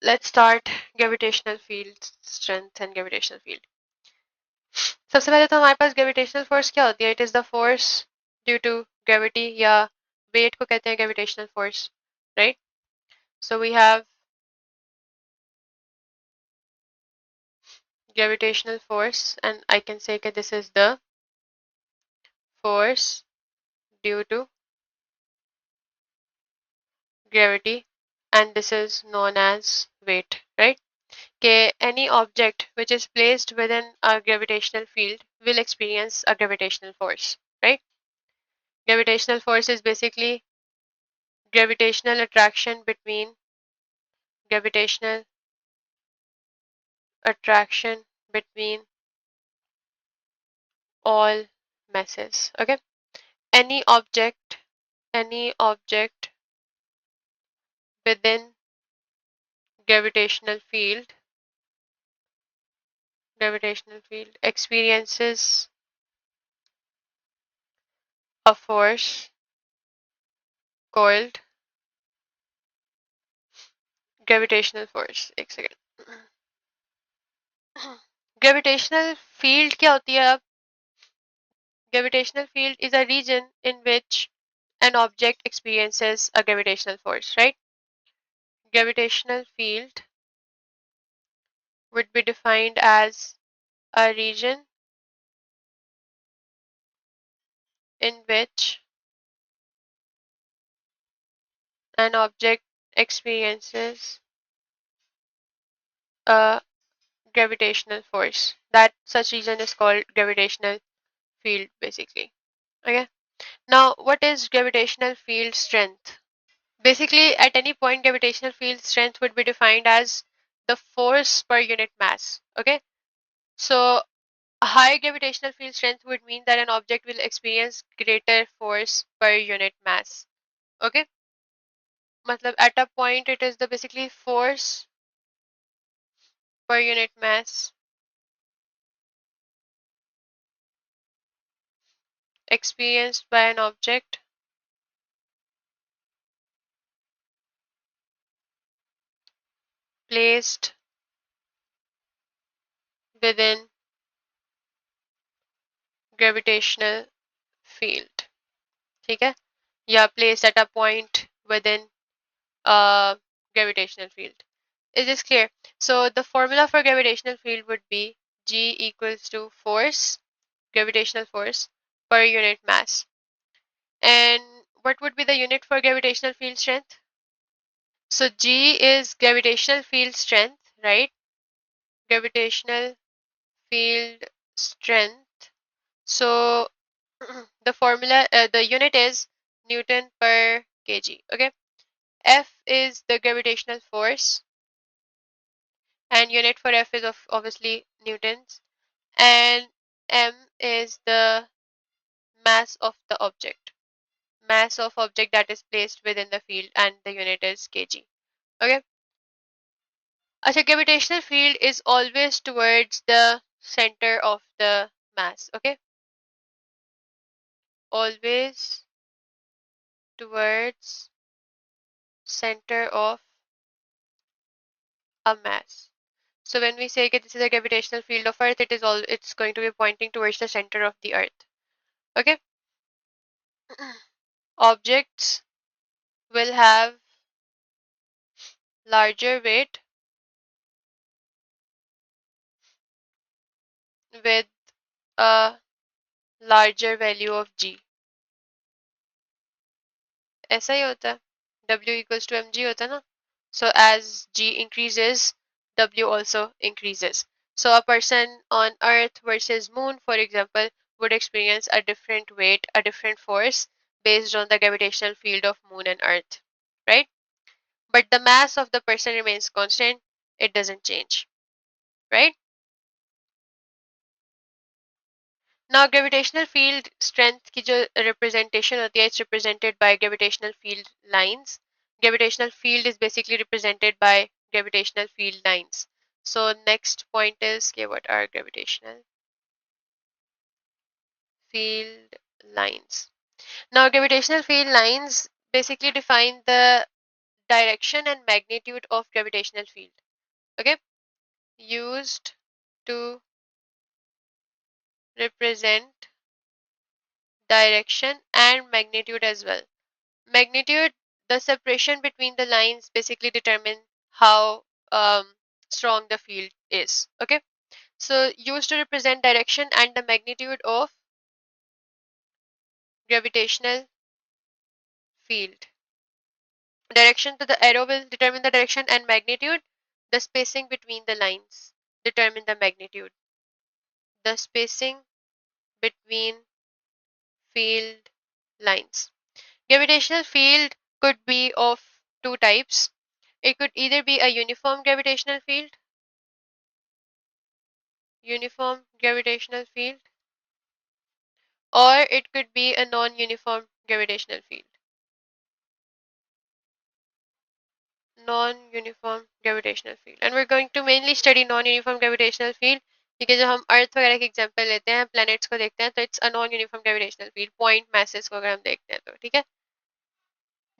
let's start gravitational field strength and gravitational field. सबसे पहले तो हमारे पास gravitational force क्या होती है? It is the force due to gravity या weight को कहते हैं gravitational force, right? So we have gravitational force and I can say that this is the force due to gravity and this is known as weight, right? Okay, any object which is placed within a gravitational field will experience a gravitational force, right? Gravitational force is basically gravitational attraction gravitational between all masses. Okay, any object within gravitational field experiences a force called gravitational force. एक second. Gravitational field क्या होती है अब? Gravitational field is a region in which an object experiences a gravitational force, right? Gravitational field would be defined as a region in which an object experiences a gravitational force. That such region is called gravitational field basically. Okay. Now what is gravitational field strength? Basically at any point gravitational field strength would be defined as the force per unit mass. Okay. So a high gravitational field strength would mean that an object will experience greater force per unit mass. Okay. मतलब at a point it is the basically force per unit mass experienced by an object placed within gravitational field. ठीक है? या placed at a point within a gravitational field. Is this clear? So the formula for gravitational field would be G equals to force, gravitational force per unit mass. And what would be the unit for gravitational field strength? So G is gravitational field strength, right? Gravitational field strength. So the unit is Newton per kg. Okay. F is the gravitational force, and unit for F is obviously newtons, and M is the mass of the object. Mass of object that is placed within the field, and the unit is kg. Okay. A gravitational field is always towards the center of the mass. Okay. Always towards center of a mass. So when we say that this is a gravitational field of Earth, it's going to be pointing towards the center of the Earth. Okay. Objects will have larger weight with a larger value of g. ऐसा ही होता है. W equals to mg होता है ना. So as g increases, W also increases. So a person on Earth versus Moon, for example, would experience a different weight, a different force based on the gravitational field of Moon and Earth, right? But the mass of the person remains constant. It doesn't change, right? Now gravitational field strength की जो representation होती है, it's represented by gravitational field lines. Gravitational field is basically represented by gravitational field lines. So next point is, okay, what are gravitational field lines? Now gravitational field lines basically define the direction and magnitude of gravitational field. Okay, used to represent direction and magnitude as well. Magnitude, the separation between the lines basically determine how strong the field is. Okay, so used to represent direction and the magnitude of gravitational field. Direction to the arrow will determine the direction and magnitude. The spacing between the lines determine the magnitude. The spacing between field lines. Gravitational field could be of two types. It could either be a uniform gravitational field, or it could be a non-uniform gravitational field. Non-uniform gravitational field. And we're going to mainly study non-uniform gravitational field क्योंकि जब हम अर्थ वगैरह के example लेते हैं planets को देखते हैं तो it's a non uniform gravitational field point masses को अगर हम देखते हैं तो ठीक है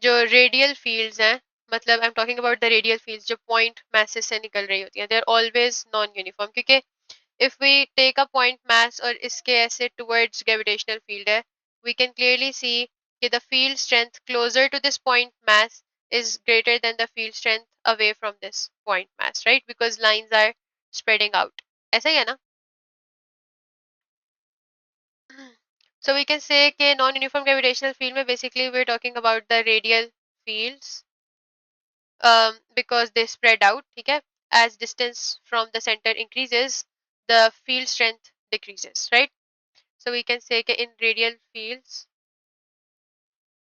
जो रेडियल फील्ड्स हैं मतलब I am talking about the radial fields जो पॉइंट मैसेस से निकल रही होती हैं they are always non uniform क्योंकि if we take a point mass और इसके ऐसे towards gravitational field है we can clearly see कि the field strength closer to this point mass is greater than the field strength away from this point mass, right? Because lines are spreading out. ऐसा ही है ना? So we can say कि non-uniform gravitational field में basically we're talking about the radial fields because they spread out, ठीक है? As distance from the center increases, the field strength decreases, right? So we can say that in radial fields,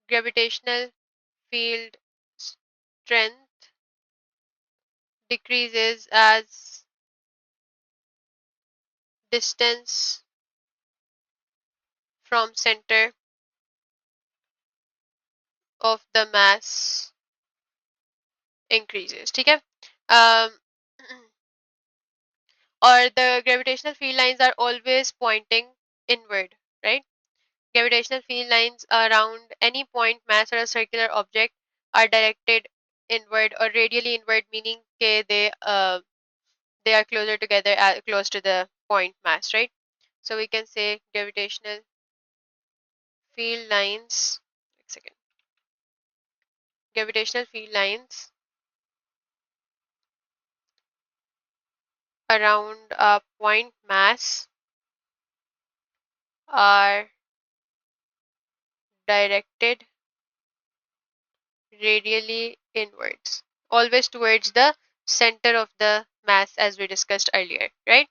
gravitational field strength decreases as distance from center of the mass increases. ठीक है? Or the gravitational field lines are always pointing inward, right? Gravitational field lines around any point mass or a circular object are directed inward or radially inward, meaning they are closer together, close to the point mass, right? So we can say gravitational field lines. One second. Gravitational field lines around a point mass are directed radially inwards, always towards the center of the mass as we discussed earlier, right?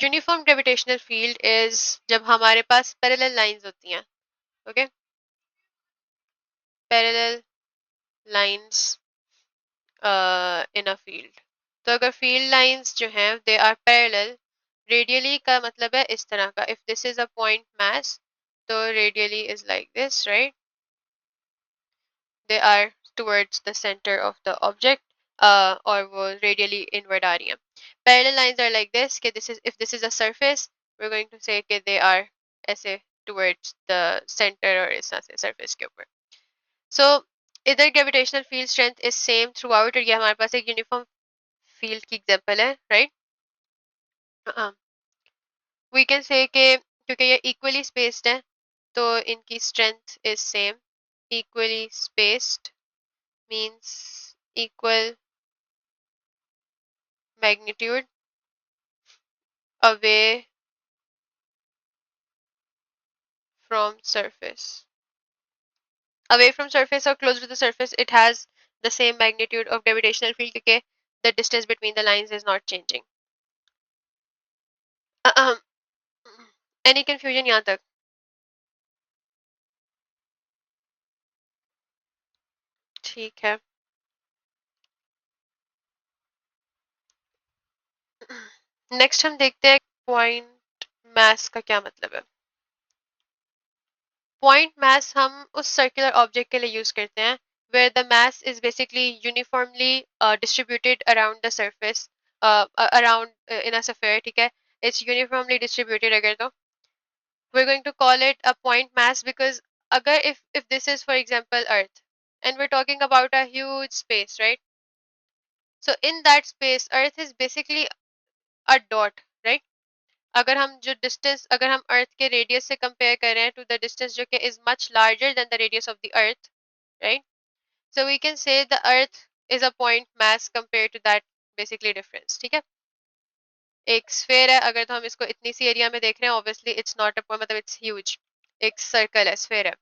Uniform gravitational field is जब हमारे पास parallel lines होती हैं okay parallel lines in a field तो अगर field lines जो हैं they are parallel radially का मतलब है इस तरह का if this is a point mass तो radially is like this right they are towards the centre of the object और वो रेडियली इनवर्ड आ रही हैं parallel lines are like this कि this is if this is a surface we are going to say कि they are ऐसे towards the centre और इस तरह से सरफेस के ऊपर सो इधर gravitational field strength is same through out और ये हमारे पास एक यूनिफॉर्म फील्ड की एग्जांपल है राइट वी कैन से कि क्योंकि ये इक्वली स्पेस्ड है तो इनकी strength is same equally spaced means equal magnitude away from surface. Away from surface or closer to the surface, it has the same magnitude of gravitational field because the distance between the lines is not changing. Any confusion यहाँ तक? ठीक है. Next हम देखते हैं point mass का क्या मतलब है. पॉइंट मास हम उस सर्कुलर ऑब्जेक्ट के लिए यूज करते हैं where the mass is basically uniformly distributed around the surface around in a sphere ठीक है it's uniformly distributed अगर तो we're going to call it a point mass because अगर if this is for example earth and we're talking about a huge space, right? So in that space earth is basically a dot, right? अगर हम जो distance अगर हम अर्थ के radius से compare कर रहे हैं टू द डिस्टेंस जो कि is much larger than the radius of the earth, right? So we can say the earth is a point mass compare to that basically difference, ठीक है? एक स्फेयर है, अगर तो हम इसको इतनी सी एरिया में देख रहे हैं, ऑब्वियसली इट्स नॉट अ मतलब इट्स ह्यूज, एक सर्कल है, स्फेयर है,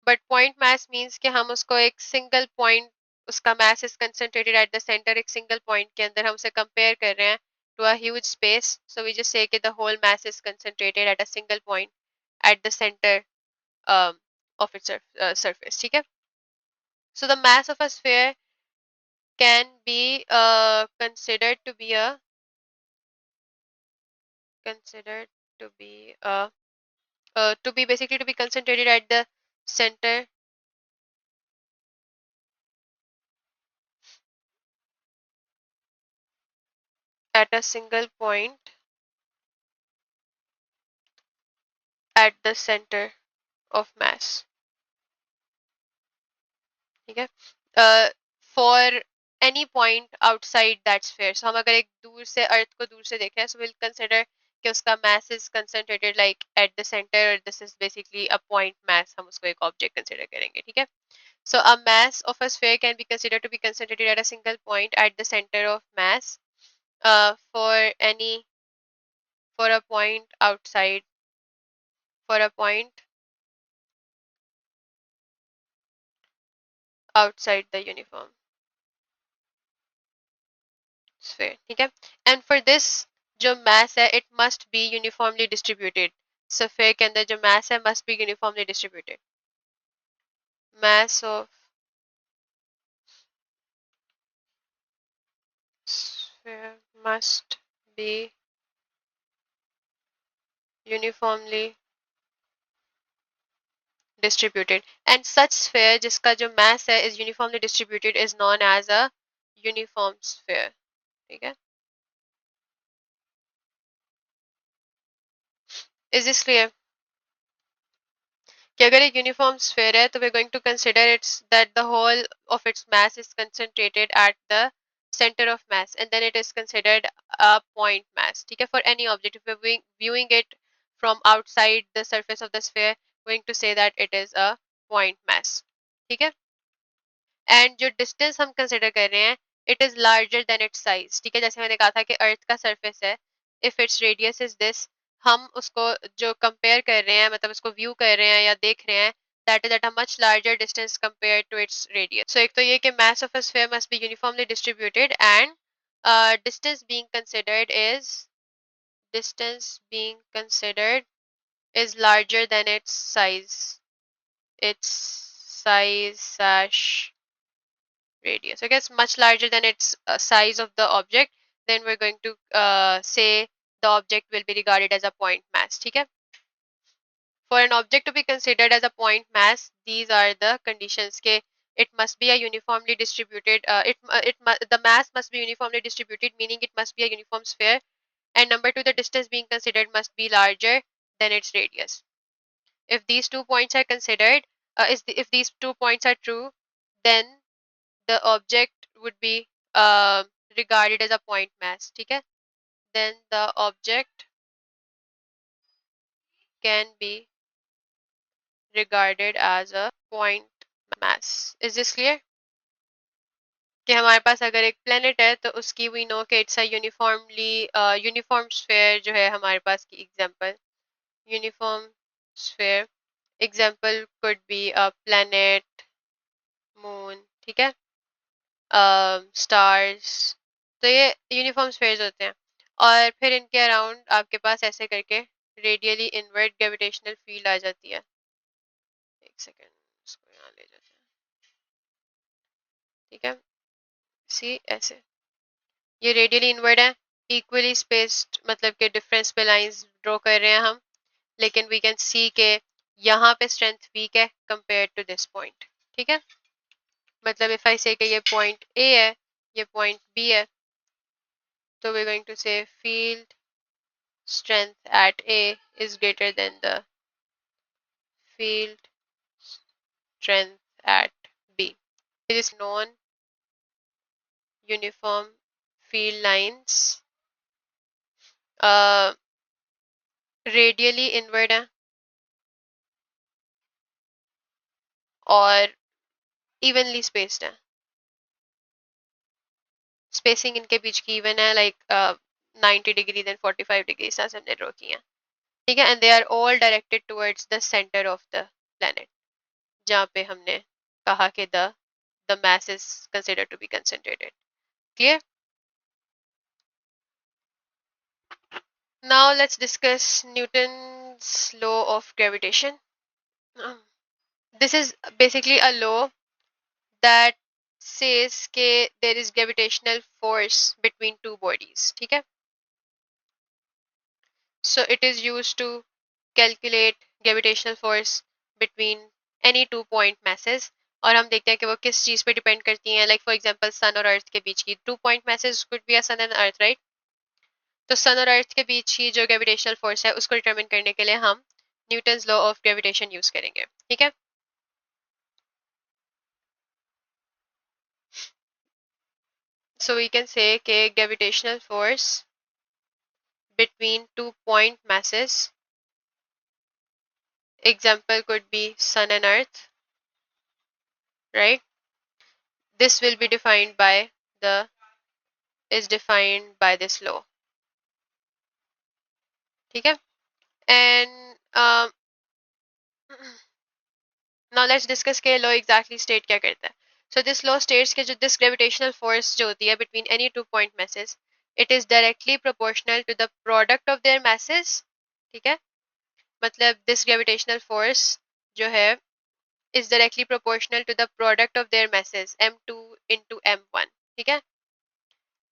बट पॉइंट मास मीन्स कि हम उसको एक सिंगल पॉइंट, उसका mass is concentrated at the centre, एक सिंगल पॉइंट के अंदर हम उसे कंपेयर कर रहे हैं to a huge space, so we just say कि the whole mass is concentrated at a single point at the center of its surface, ठीक है? So the mass of a sphere can be considered to be a considered to be basically to be concentrated at the center at a single point at the center of mass, ठीक है? For any point outside that sphere, so हम अगर एक दूर से अर्थ को दूर से देखें, so we'll consider कि उसका mass is concentrated like at the center, this is basically a point mass, हम उसको एक object consider करेंगे, ठीक है? So a mass of a sphere can be considered to be concentrated at a single point at the center of mass, for any for a point outside for a point outside the uniform sphere, ठीक है? And for this जो mass है, it must be uniformly distributed. Sphere के अंदर जो mass है must be uniformly distributed. Mass of sphere must be uniformly distributed, and such sphere जिसका जो mass है is uniformly distributed is known as a uniform sphere, ठीक है? Is this clear? कि अगर एक यूनिफॉर्म स्फेयर है तो we going to consider it's that the whole of its mass is concentrated at the center of mass, and then it is considered a point mass, ठीक है? For any object, if we're viewing it from outside the surface of the sphere, going to say that it is a point mass, ठीक है? And जो distance हम consider कर रहे हैं, it is larger than it's size, ठीक है? जैसे मैंने कहा था कि अर्थ का सरफेस है, if its radius is this, हम उसको जो कंपेयर कर रहे हैं, मतलब उसको व्यू कर रहे हैं या देख रहे हैं, that is at a much larger distance compare to its radius. So एक तो ये कि mass of a sphere must be uniformly distributed, and distance being considered is distance being considered is larger than its size slash radius. Okay, it's much larger than its size of the object, then we're going to say the object will be regarded as a point mass, ठीक है? For an object to be considered as a point mass, these are the conditions के it must be a uniformly distributed, the mass must be uniformly distributed, meaning it must be a uniform sphere, and number two, the distance being considered must be larger than its radius. If these 2 points are considered, if these 2 points are true, then the object would be regarded as a point mass, ठीक है? Then the object can be regarded as a point mass. Is this clear? कि हमारे पास अगर एक planet है तो उसकी we know कि it's a uniform sphere जो है हमारे पास की example uniform sphere example could be a planet, moon, ठीक है? स्टार्स, तो ये यूनिफॉर्म स्फीयर्स होते हैं, और फिर इनके अराउंड आपके पास ऐसे करके रेडियली इनवर्ट ग्रेविटेशनल फील्ड आ जाती है. एक सेकेंड, इसको यहाँ ले जाते हैं, ठीक है? सी ऐसे ये रेडियली इनवर्ट है, इक्वली स्पेस्ड, मतलब कि डिफरेंस पे लाइंस ड्रॉ कर रहे हैं हम, लेकिन वी कैन सी के यहाँ पे स्ट्रेंथ वीक है कंपेयर टू दिस पॉइंट, ठीक है? मतलब इफ आई से कि ये पॉइंट ए है, ये पॉइंट बी है, तो वी गोइंग टू से field strength at A is greater than the field strength at B. It is non-uniform field lines uh, radially inward है और evenly spaced है. Spacing इनके बीच की even है, like 90 degree then 45 degrees ऐसे हमने draw की है. ठीक है, and they are all directed towards the center of the planet, जहाँ पे हमने कहा कि the mass is considered to be concentrated. Clear? Now let's discuss Newton's law of gravitation. This is basically a law that says that there is gravitational force between two bodies. ठीक है? So it is used to calculate gravitational force between any two point masses. और हम देखते हैं कि वो किस चीज पे डिपेंड करती हैं. Like for example, sun और earth के बीच की two point masses could be a sun and earth, right? तो सन और अर्थ के बीच की जो ग्रेविटेशनल फोर्स है उसको डिटरमिन करने के लिए हम Newton's law of gravitation use करेंगे. ठीक है, सो वी कैन से कि gravitational force between two point masses, example could be sun and earth, right? This will be defined by the is defined by this law. ठीक है, and now let's discuss के law exactly state क्या करता है. So this law states कि जो this gravitational force जो होती है between any two point masses, it is directly proportional to the product of their masses. ठीक है, मतलब this gravitational force जो है is directly proportional to the product of their masses m2 into m1. ठीक है,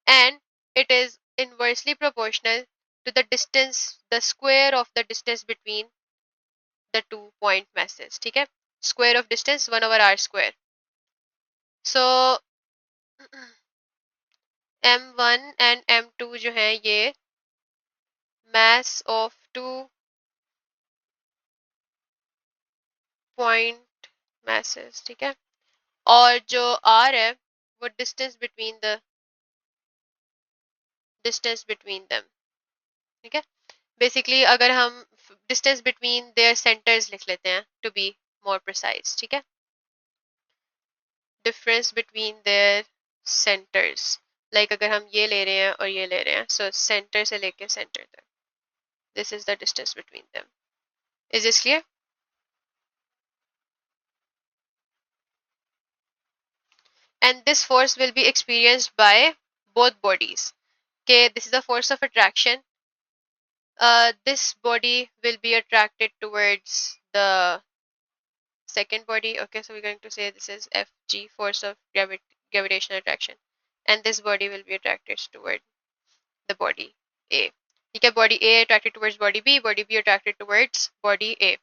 and it is inversely proportional to the distance, the square of the distance between the two point masses. ठीक है, square of distance 1 over r square. So m1 and m2 जो है ये mass of two point masses. ठीक है, और जो r है वो distance between them. ठीक है, basically अगर हम distance between their centers लिख लेते हैं to be more precise. ठीक है, difference between their centers, like अगर हम ये ले रहे हैं और ये ले रहे हैं, so center से लेके center तक, this is the distance between them. Is this clear? And this force will be experienced by both bodies. Okay, this is a force of attraction. This body will be attracted towards the second body. Okay, so we're going to say this is Fg, force of gravitational attraction, and this body will be attracted toward the body A. ठीक है, body A attracted towards body B attracted towards body A.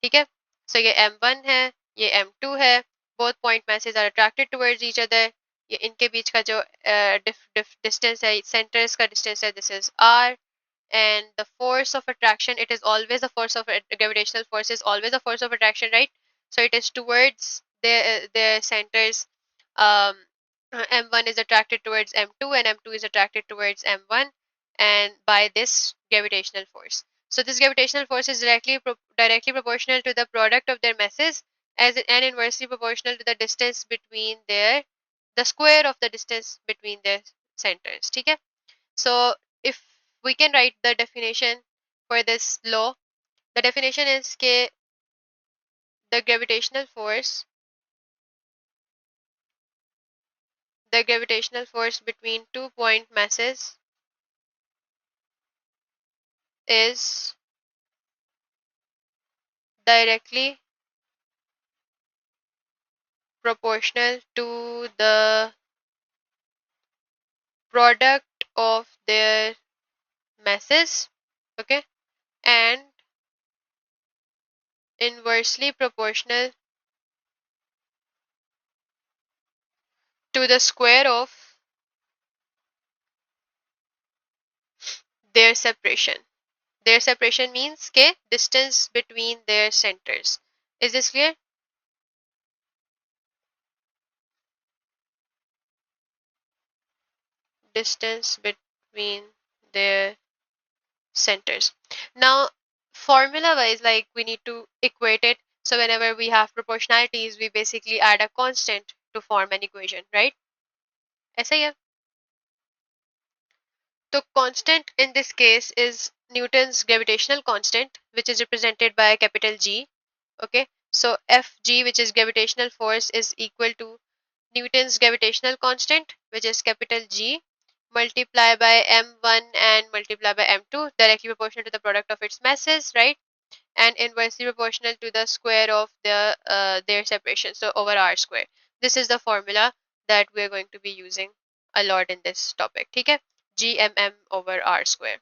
ठीक है, so ये m1 है, ये m2 है, both point masses are attracted towards each other. ये इनके बीच का जो distance है, centers का distance है, this is r, and the force of attraction, it is always a force of gravitational force is always a force of attraction, right? So it is towards their centers. um m1 is attracted towards m2 and m2 is attracted towards m1, and by this gravitational force. So this gravitational force is directly proportional to the product of their masses and inversely proportional to the distance between the square of the distance between their centers. ठीक है, so if we can write the definition for this law, the definition is that the gravitational force between two point masses is directly proportional to the product of their masses, okay, and inversely proportional to the square of their separation. Their separation means के distance between their centers. Is this clear? distance between their centers. Now, formula wise, like we need to equate it. So whenever we have proportionalities, we basically add a constant to form an equation, right? ऐसा ही है. The constant in this case is Newton's gravitational constant, which is represented by a capital G. Okay, so Fg, which is gravitational force, is equal to Newton's gravitational constant, which is capital G, multiply by m1 and multiply by m2, directly proportional to the product of its masses, right? And inversely proportional to the square of their separation, so over r square. This is the formula that we are going to be using a lot in this topic. ठीक है? Gmm over r square.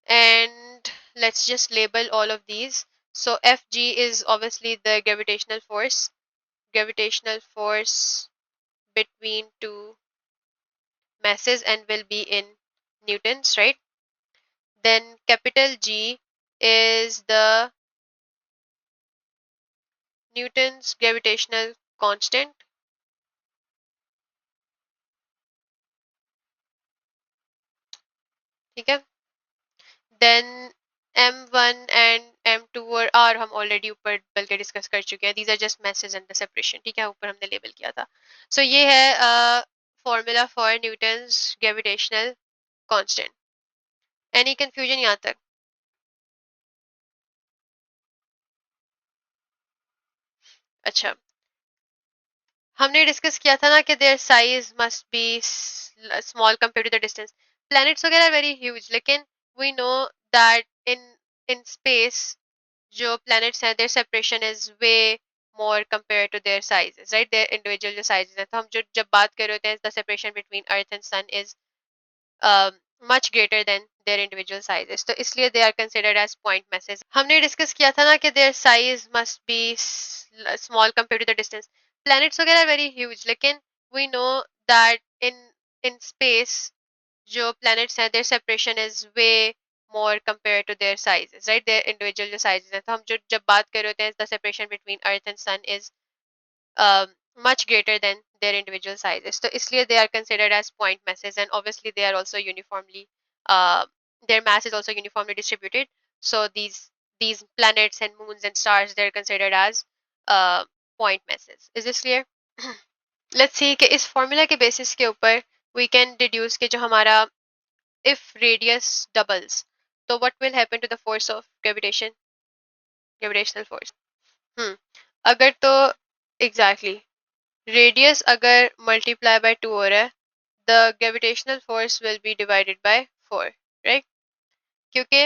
And let's just label all of these. So Fg is obviously the gravitational force between two masses and will be in newtons, right? Then capital G is the Newton's gravitational constant. ठीक है? Then m1 and m2 और r हम already ऊपर बल्कि discuss कर चुके हैं. These are just masses and the separation. ठीक है? ऊपर हमने लेबल किया था. So ये है formula for Newton's gravitational constant. Any confusion यहाँ तक? अच्छा, हमने डिस्कस किया था ना कि their size must be small compare to the distance. Planets वगैरह आर वेरी ह्यूज, लेकिन we know that in space जो प्लैनेट्स हैं their separation is way more compare to their sizes, right? Their individual जो sizes हैं, तो हम जो जब बात कर रहे होते हैं the separation between earth and sun is much greater than their individual sizes, तो इसलिए they are considered as point masses. हमने डिस्कस किया था ना कि their size must be small compared to the distance. Planets वगैरह are very huge, लेकिन we know that in space जो planets हैं their separation is way more compared to their sizes, right? Their individual जो sizes हैं, तो हम जो जब बात कर रहे होते हैं the separation between earth and sun is much greater than their individual sizes. So isliye they are considered as point masses, and obviously they are also uniformly their mass is also uniformly distributed. So these planets and moons and stars, they're considered as point masses. Is this clear? Let's see कि इस formula के basis के ऊपर we can deduce कि जो हमारा if radius doubles, so what will happen to the force of gravitational force? अगर तो exactly रेडियस अगर मल्टीप्लाई बाय 2 हो रहा है, the gravitational force will be divided by 4, right? क्योंकि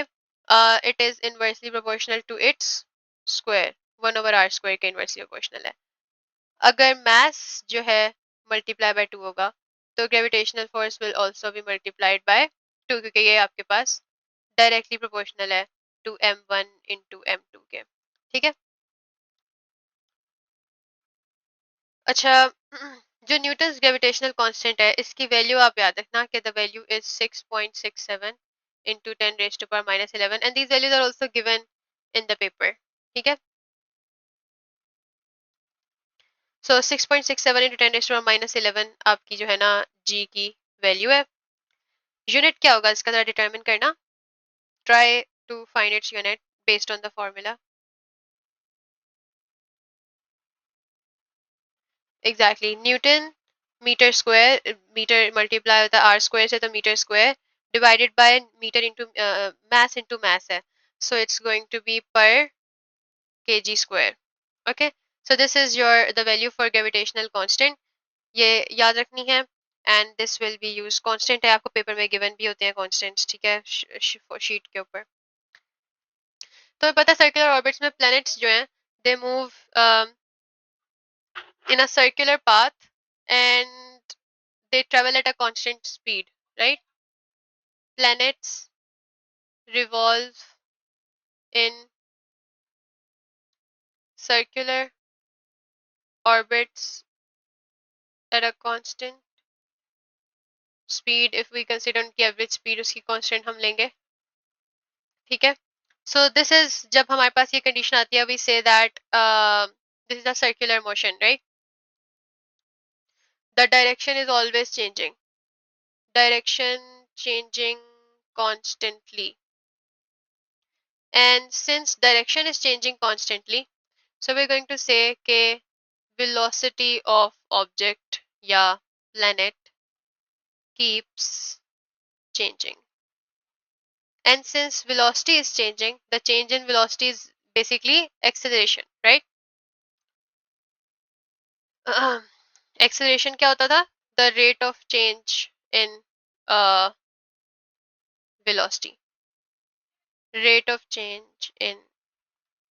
it is inversely proportional to its square, 1 over R square के inversely proportional है. अगर मास जो है मल्टीप्लाई बाय 2 होगा, तो gravitational force will also be multiplied by 2, क्योंकि ये आपके पास डायरेक्टली प्रोपोर्शनल है टू m1 इंटू m2 के. ठीक है? अच्छा, जो न्यूटन्स ग्रेविटेशनल कांस्टेंट है इसकी वैल्यू आप याद रखना कि the value is 6.67 into 10 raised to power minus 11, and these values are also given in the paper. ठीक है? So 6.67 into 10 raised to power minus 11 आपकी जो है ना g की वैल्यू है. यूनिट क्या होगा इसका जरा डिटरमिन करना. Try to find its unit based on the formula. Exactly newton metre square, metre multiply होता है आर स्क्वायर से, तो metre square divided by metre into into mass है, so it's going to be per kg square. Okay, so this is the value for gravitational constant. ये याद रखनी है, and this will be used. constant है, आपको paper में given भी होते हैं constants, ठीक है, शीट के ऊपर. तो पता है सर्कुलर ऑर्बिट्स में planets जो हैं they move in a circular path and they travel at a constant speed, right? Planets revolve in circular orbits at a constant speed. if we consider उनकी average speed, उसकी constant हम लेंगे. ठीक है? So this is जब हमारे पास ये condition आती है, we say that this is a circular motion, right? The direction is always changing. Direction changing constantly. And since direction is changing constantly, so we're going to say कि velocity of object या planet keeps changing. And since velocity is changing, the change in velocity is basically acceleration, right? Acceleration क्या होता था? The rate of change in uh, velocity. Rate of change in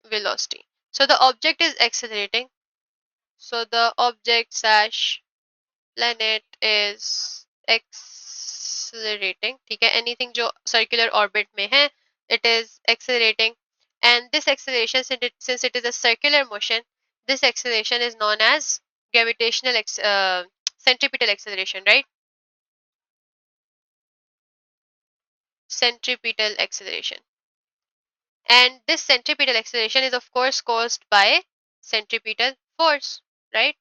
velocity. So the object is accelerating. So the object slash planet is accelerating. ठीक है? Anything जो circular orbit में है, it is accelerating. And this acceleration, since it is a circular motion, this acceleration is known as gravitational centripetal acceleration, right? Centripetal acceleration. And this centripetal acceleration is of course caused by centripetal force, right?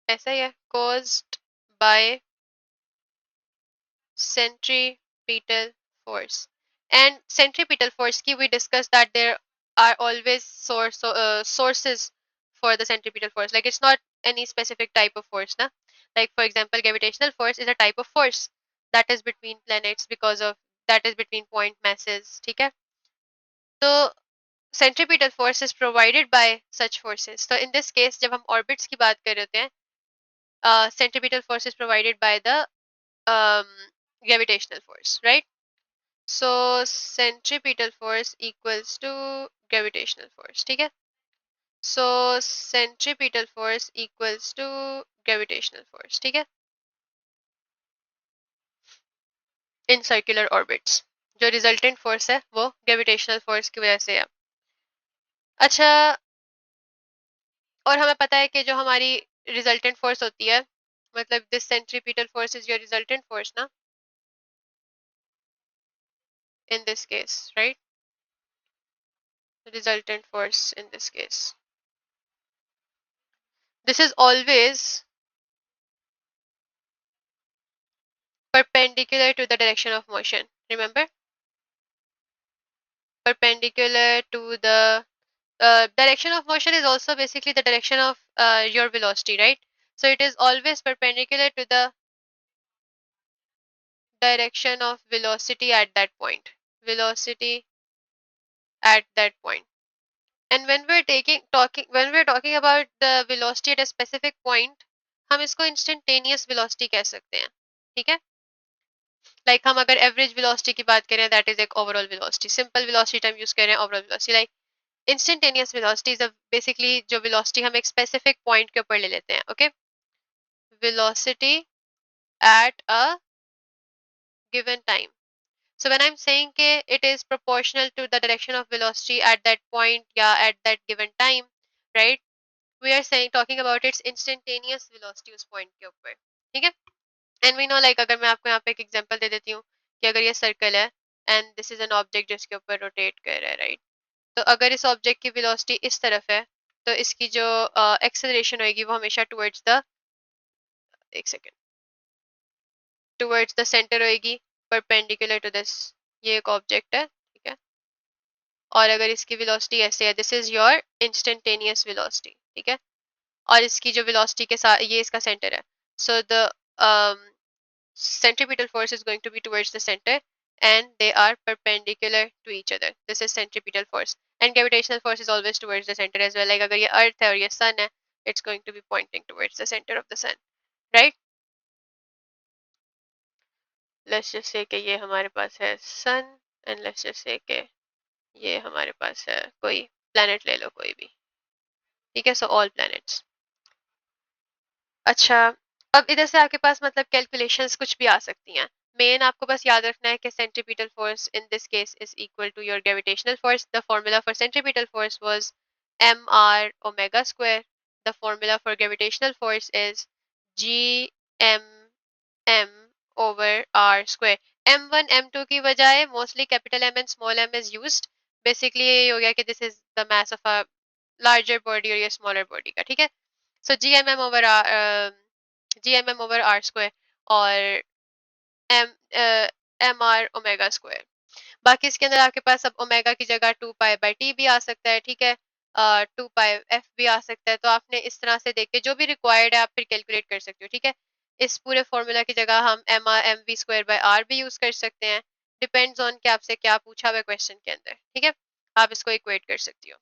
ऐसा ही है, caused by centripetal force. And centripetal force ki we discussed that there are always sources for the centripetal force. Like it's not any specific type of force, na? Like for example, gravitational force is a type of force that is between planets because of that is between point masses. ठीक है? तो centripetal force is provided by such forces. So in this case, जब हम orbits की बात कर रहे होते हैं, centripetal force is provided by the um, gravitational force, right? So centripetal force equals to gravitational force, ठीक है? So centripetal force equals to gravitational force, ठीक है? In circular orbits. जो resultant force है वो gravitational force की वजह से है. अच्छा, और हमें पता है कि जो हमारी resultant force होती है, मतलब this centripetal force is your resultant force ना, in this case, right? Resultant force in this case. This is always perpendicular to the direction of motion. Remember? Perpendicular to the direction of motion is also basically the direction of your velocity, right? So it is always perpendicular to the direction of velocity at that point. Velocity at that point. And when we're talking about the velocity at a specific point, हम इसको instantaneous velocity कह सकते हैं. ठीक है? Like हम अगर average velocity की बात करें, that is एक overall velocity. Simple velocity term use कर रहे हैं, overall velocity. Like instantaneous velocity is basically जो velocity हम एक specific point के ऊपर ले लेते हैं. Okay? Velocity at a given time. So when I'm saying कि it is proportional to the direction of velocity at that point या at that given time, right? We are talking about its instantaneous velocity उस point के ऊपर. ठीक है? And we know like अगर मैं आपको यहाँ पे एक example दे देती हूँ कि अगर ये circle है and this is an object जिसके ऊपर rotate कर रहा है, right? तो अगर इस ऑब्जेक्ट की वेलोसिटी इस तरफ है तो इसकी जो एक्सेलरेशन होगी वो हमेशा टुवर्ड्स द एक सेकेंड टुवर्ड्स द सेंटर होगी परपेंडिकुलर टू दिस. ये एक ऑब्जेक्ट है, ठीक है? और अगर इसकी वेलोसिटी ऐसे है, this is your instantaneous velocity, ठीक है? और इसकी जो वेलोसिटी के साथ ये इसका सेंटर है, so the centripetal force is going to be towards the center and they are perpendicular to each other. This is centripetal force. And gravitational force is always towards the center as well. Like अगर ये earth है और ये sun है, it's going to be pointing towards the center of the sun, right? Let's just say कि ये हमारे पास है sun and let's just say कि ये हमारे पास है कोई planet ले लो कोई भी, ठीक है? So all planets. अच्छा, अब इधर से आपके पास मतलब कैलकुलेशंस कुछ भी आ सकती हैं. मेन आपको बस याद रखना है कि centripetal force in this case is equal to your gravitational force. The formula for centripetal force was mr omega square. The formula for gravitational force is gmm over r square. m1 m2 की बजाय mostly capital M and small m is used. Basically ये हो गया कि this is the mass of a larger body or a smaller body का, ठीक है? So G M M over R square और एम आर ओमेगा स्क्वायर। बाकी इसके अंदर आपके पास अब ओमेगा की जगह 2 पाई/टी भी आ सकता है, ठीक है। 2 पाई/एफ भी आ सकता है। तो आपने इस तरह से देख के जो भी रिक्वायर्ड है आप फिर कैलकुलेट कर सकते हो, ठीक है। इस पूरे फॉर्मूला की जगह हम mv² बाय r भी यूज कर सकते हैं। डिपेंड्स ऑन कि आपसे क्या पूछा हुआ है क्वेश्चन के अंदर, ठीक है। आप इसको इक्वेट कर सकती हो।